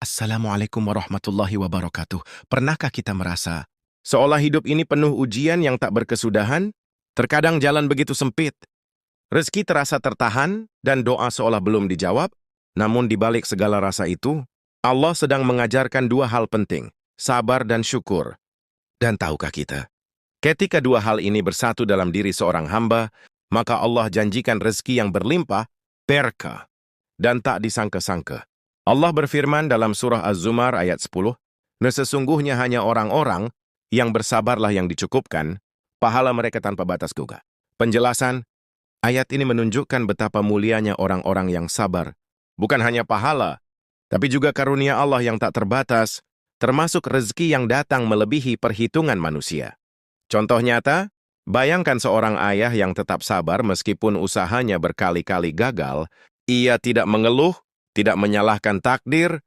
Assalamualaikum warahmatullahi wabarakatuh. Pernahkah kita merasa seolah hidup ini penuh ujian yang tak berkesudahan? Terkadang jalan begitu sempit, rezeki terasa tertahan, dan doa seolah belum dijawab. Namun di balik segala rasa itu, Allah sedang mengajarkan dua hal penting, sabar dan syukur. Dan tahukah kita, ketika dua hal ini bersatu dalam diri seorang hamba, maka Allah janjikan rezeki yang berlimpah, berkah, dan tak disangka-sangka. Allah berfirman dalam surah Az-Zumar ayat 10, "Sesungguhnya hanya orang-orang yang bersabarlah yang dicukupkan, pahala mereka tanpa batas juga." Penjelasan, ayat ini menunjukkan betapa mulianya orang-orang yang sabar. Bukan hanya pahala, tapi juga karunia Allah yang tak terbatas, termasuk rezeki yang datang melebihi perhitungan manusia. Contoh nyata, bayangkan seorang ayah yang tetap sabar meskipun usahanya berkali-kali gagal. Ia tidak mengeluh, tidak menyalahkan takdir,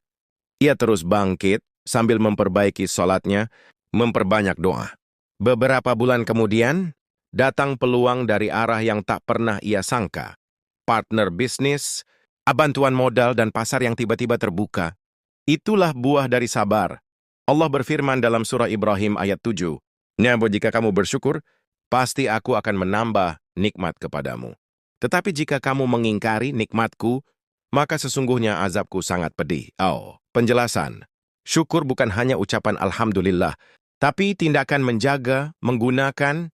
ia terus bangkit sambil memperbaiki sholatnya, memperbanyak doa. Beberapa bulan kemudian, datang peluang dari arah yang tak pernah ia sangka. Partner bisnis, bantuan modal dan pasar yang tiba-tiba terbuka. Itulah buah dari sabar. Allah berfirman dalam surah Ibrahim ayat 7, "Nyabo jika kamu bersyukur, pasti aku akan menambah nikmat kepadamu. Tetapi jika kamu mengingkari nikmatku, maka sesungguhnya azabku sangat pedih." Penjelasan. Syukur bukan hanya ucapan Alhamdulillah, tapi tindakan menjaga, menggunakan,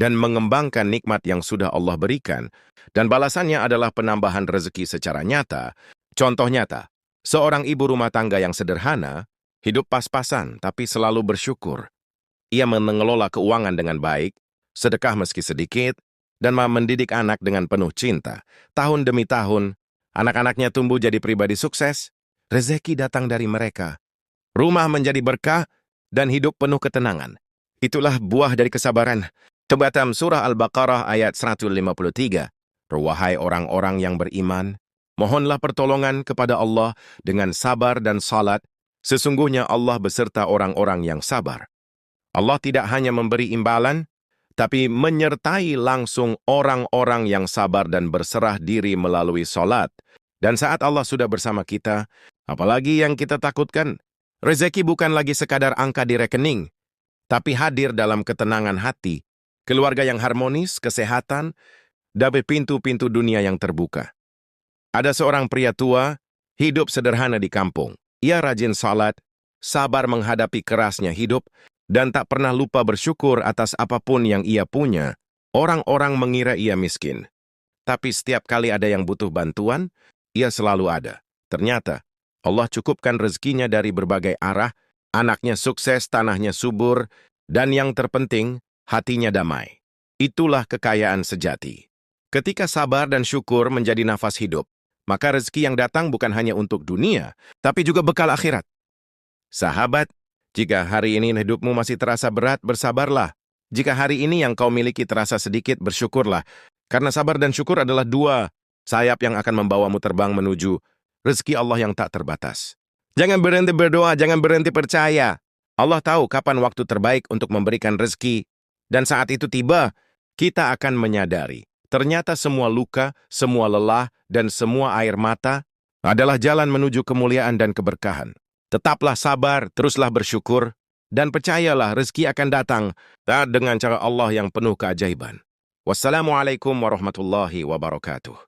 dan mengembangkan nikmat yang sudah Allah berikan. Dan balasannya adalah penambahan rezeki secara nyata. Contoh nyata, seorang ibu rumah tangga yang sederhana, hidup pas-pasan tapi selalu bersyukur. Ia mengelola keuangan dengan baik, sedekah meski sedikit, dan mendidik anak dengan penuh cinta. Tahun demi tahun, anak-anaknya tumbuh jadi pribadi sukses, rezeki datang dari mereka. Rumah menjadi berkah, dan hidup penuh ketenangan. Itulah buah dari kesabaran. Coba dalam surah Al-Baqarah ayat 153. "Wahai orang-orang yang beriman, mohonlah pertolongan kepada Allah dengan sabar dan salat. Sesungguhnya Allah beserta orang-orang yang sabar." Allah tidak hanya memberi imbalan, tapi menyertai langsung orang-orang yang sabar dan berserah diri melalui salat. Dan saat Allah sudah bersama kita, apalagi yang kita takutkan? Rezeki bukan lagi sekadar angka di rekening, tapi hadir dalam ketenangan hati, keluarga yang harmonis, kesehatan, dan pintu-pintu dunia yang terbuka. Ada seorang pria tua, hidup sederhana di kampung. Ia rajin salat, sabar menghadapi kerasnya hidup, dan tak pernah lupa bersyukur atas apapun yang ia punya. Orang-orang mengira ia miskin. Tapi setiap kali ada yang butuh bantuan, ia selalu ada. Ternyata, Allah cukupkan rezekinya dari berbagai arah, anaknya sukses, tanahnya subur, dan yang terpenting, hatinya damai. Itulah kekayaan sejati. Ketika sabar dan syukur menjadi nafas hidup, maka rezeki yang datang bukan hanya untuk dunia, tapi juga bekal akhirat. Sahabat, jika hari ini hidupmu masih terasa berat, bersabarlah. Jika hari ini yang kau miliki terasa sedikit, bersyukurlah. Karena sabar dan syukur adalah dua sayap yang akan membawamu terbang menuju rezeki Allah yang tak terbatas. Jangan berhenti berdoa, jangan berhenti percaya. Allah tahu kapan waktu terbaik untuk memberikan rezeki. Dan saat itu tiba, kita akan menyadari. Ternyata semua luka, semua lelah, dan semua air mata adalah jalan menuju kemuliaan dan keberkahan. Tetaplah sabar, teruslah bersyukur, dan percayalah rezeki akan datang dengan cara Allah yang penuh keajaiban. Wassalamualaikum warahmatullahi wabarakatuh.